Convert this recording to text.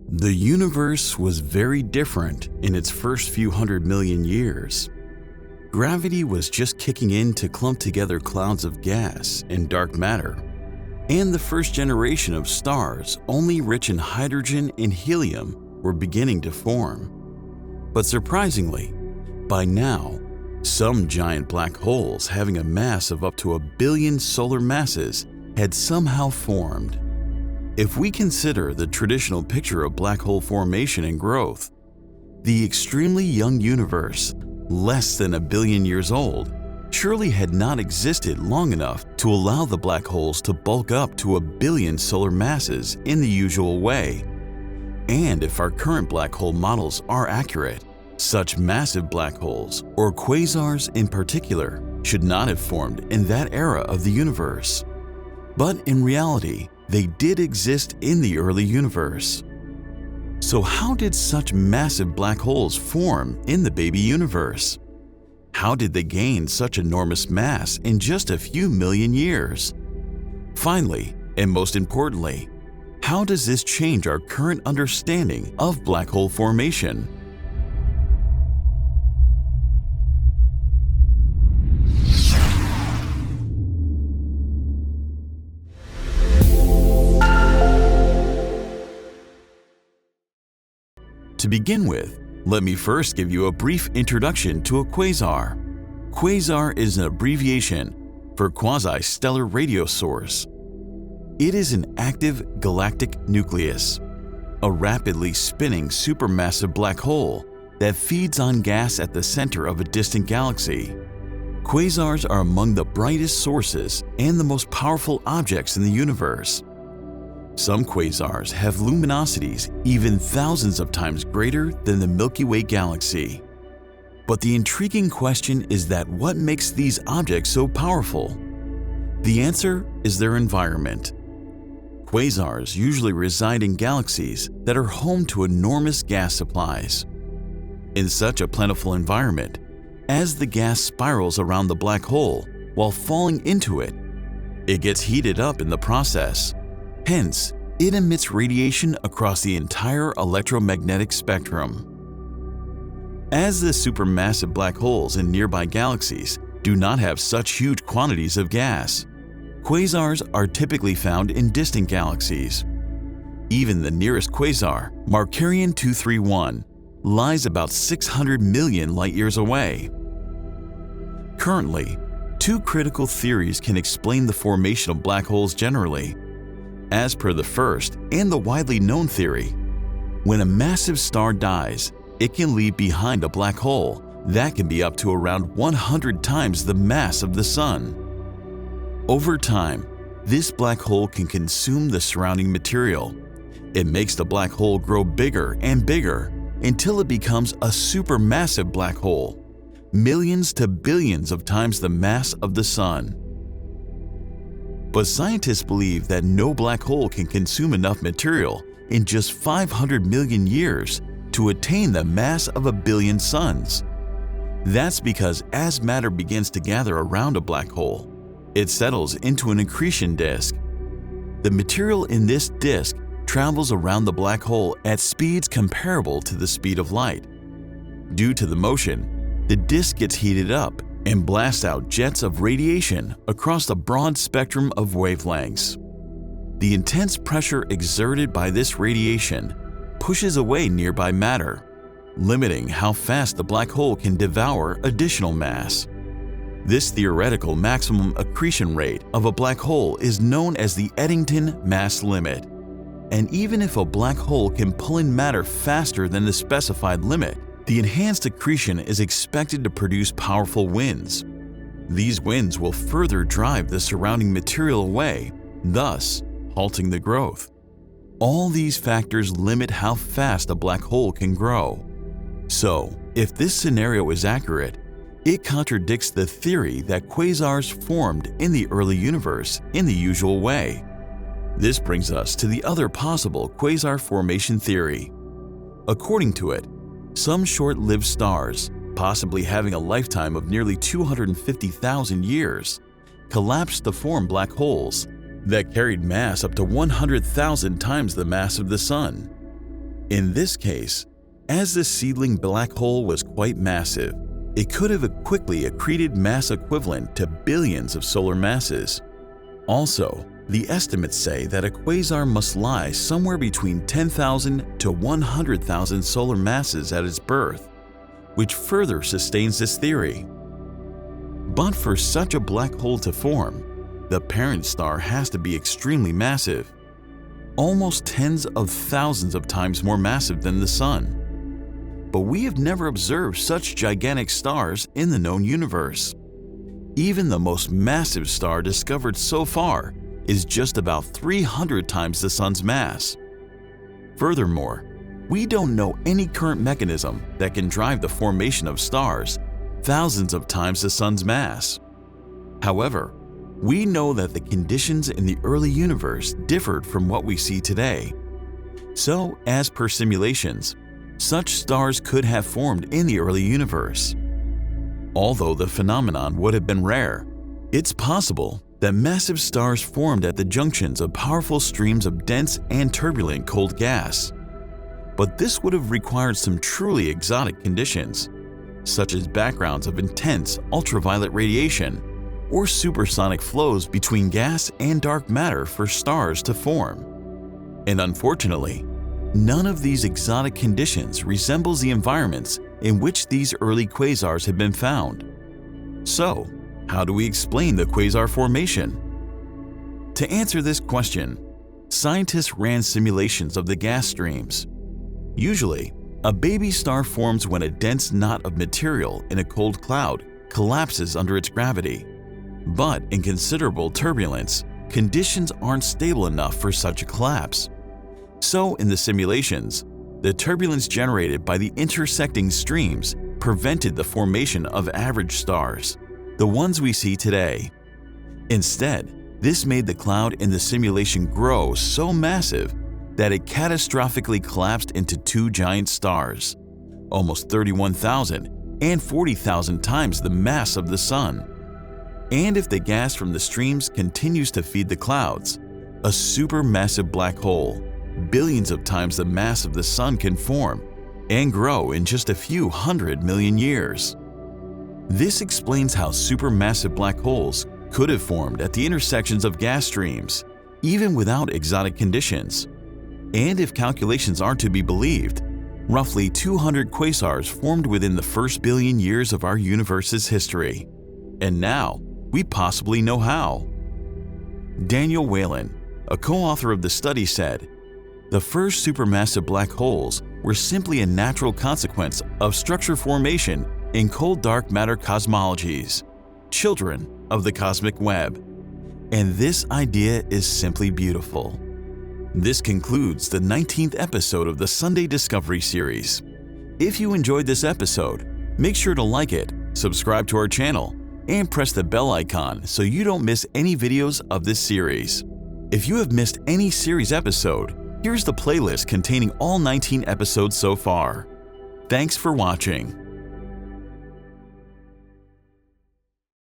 The universe was very different in its first few 100 million years. Gravity was just kicking in to clump together clouds of gas and dark matter, and the first generation of stars, only rich in hydrogen and helium, were beginning to form. But surprisingly, by now, some giant black holes having a mass of up to 1 billion solar masses had somehow formed. If we consider the traditional picture of black hole formation and growth, the extremely young universe, less than 1 billion years old, surely had not existed long enough to allow the black holes to bulk up to 1 billion solar masses in the usual way. And if our current black hole models are accurate, such massive black holes, or quasars in particular, should not have formed in that era of the universe. But in reality, they did exist in the early universe. So how did such massive black holes form in the baby universe? How did they gain such enormous mass in just a few million years? Finally, and most importantly, how does this change our current understanding of black hole formation? To begin with, let me first give you a brief introduction to a quasar. Quasar is an abbreviation for quasi-stellar radio source. It is an active galactic nucleus, a rapidly spinning supermassive black hole that feeds on gas at the center of a distant galaxy. Quasars are among the brightest sources and the most powerful objects in the universe. Some quasars have luminosities even thousands of times greater than the Milky Way galaxy. But the intriguing question is that what makes these objects so powerful? The answer is their environment. Quasars usually reside in galaxies that are home to enormous gas supplies. In such a plentiful environment, as the gas spirals around the black hole while falling into it, it gets heated up in the process. Hence, it emits radiation across the entire electromagnetic spectrum. As the supermassive black holes in nearby galaxies do not have such huge quantities of gas, quasars are typically found in distant galaxies. Even the nearest quasar, Markarian 231, lies about 600 million light-years away. Currently, two critical theories can explain the formation of black holes generally. As per the first and the widely known theory, when a massive star dies, it can leave behind a black hole that can be up to around 100 times the mass of the Sun. Over time, this black hole can consume the surrounding material. It makes the black hole grow bigger and bigger until it becomes a supermassive black hole, millions to billions of times the mass of the Sun. But scientists believe that no black hole can consume enough material in just 500 million years to attain the mass of 1 billion suns. That's because as matter begins to gather around a black hole, it settles into an accretion disk. The material in this disk travels around the black hole at speeds comparable to the speed of light. Due to the motion, the disk gets heated up and blasts out jets of radiation across a broad spectrum of wavelengths. The intense pressure exerted by this radiation pushes away nearby matter, limiting how fast the black hole can devour additional mass. This theoretical maximum accretion rate of a black hole is known as the Eddington mass limit. And even if a black hole can pull in matter faster than the specified limit, the enhanced accretion is expected to produce powerful winds. These winds will further drive the surrounding material away, thus halting the growth. All these factors limit how fast a black hole can grow. So, if this scenario is accurate, it contradicts the theory that quasars formed in the early universe in the usual way. This brings us to the other possible quasar formation theory. According to it, some short-lived stars, possibly having a lifetime of nearly 250,000 years, collapsed to form black holes that carried mass up to 100,000 times the mass of the Sun. In this case, as the seedling black hole was quite massive, it could have quickly accreted mass equivalent to billions of solar masses. Also, the estimates say that a quasar must lie somewhere between 10,000 to 100,000 solar masses at its birth, which further sustains this theory. But for such a black hole to form, the parent star has to be extremely massive, almost tens of thousands of times more massive than the Sun. But we have never observed such gigantic stars in the known universe. Even the most massive star discovered so far is just about 300 times the Sun's mass. Furthermore, we don't know any current mechanism that can drive the formation of stars thousands of times the Sun's mass. However, we know that the conditions in the early universe differed from what we see today. So, as per simulations, such stars could have formed in the early universe. Although the phenomenon would have been rare, it's possible that massive stars formed at the junctions of powerful streams of dense and turbulent cold gas. But this would have required some truly exotic conditions, such as backgrounds of intense ultraviolet radiation or supersonic flows between gas and dark matter for stars to form. And unfortunately, none of these exotic conditions resembles the environments in which these early quasars have been found. So, how do we explain the quasar formation? To answer this question, scientists ran simulations of the gas streams. Usually, a baby star forms when a dense knot of material in a cold cloud collapses under its gravity. But in considerable turbulence, conditions aren't stable enough for such a collapse. So in the simulations, the turbulence generated by the intersecting streams prevented the formation of average stars, the ones we see today. Instead, this made the cloud in the simulation grow so massive that it catastrophically collapsed into two giant stars, almost 31,000 and 40,000 times the mass of the Sun. And if the gas from the streams continues to feed the clouds, a supermassive black hole, billions of times the mass of the Sun, can form and grow in just a few 100 million years. This explains how supermassive black holes could have formed at the intersections of gas streams, even without exotic conditions. And if calculations are to be believed, roughly 200 quasars formed within the first billion years of our universe's history. And now, we possibly know how. Daniel Whalen, a co-author of the study, said, "The first supermassive black holes were simply a natural consequence of structure formation in cold dark matter cosmologies, children of the cosmic web." And this idea is simply beautiful. This concludes the 19th episode of the Sunday Discovery series. If you enjoyed this episode, make sure to like it, subscribe to our channel, and press the bell icon so you don't miss any videos of this series. If you have missed any series episode, here's the playlist containing all 19 episodes so far. Thanks for watching.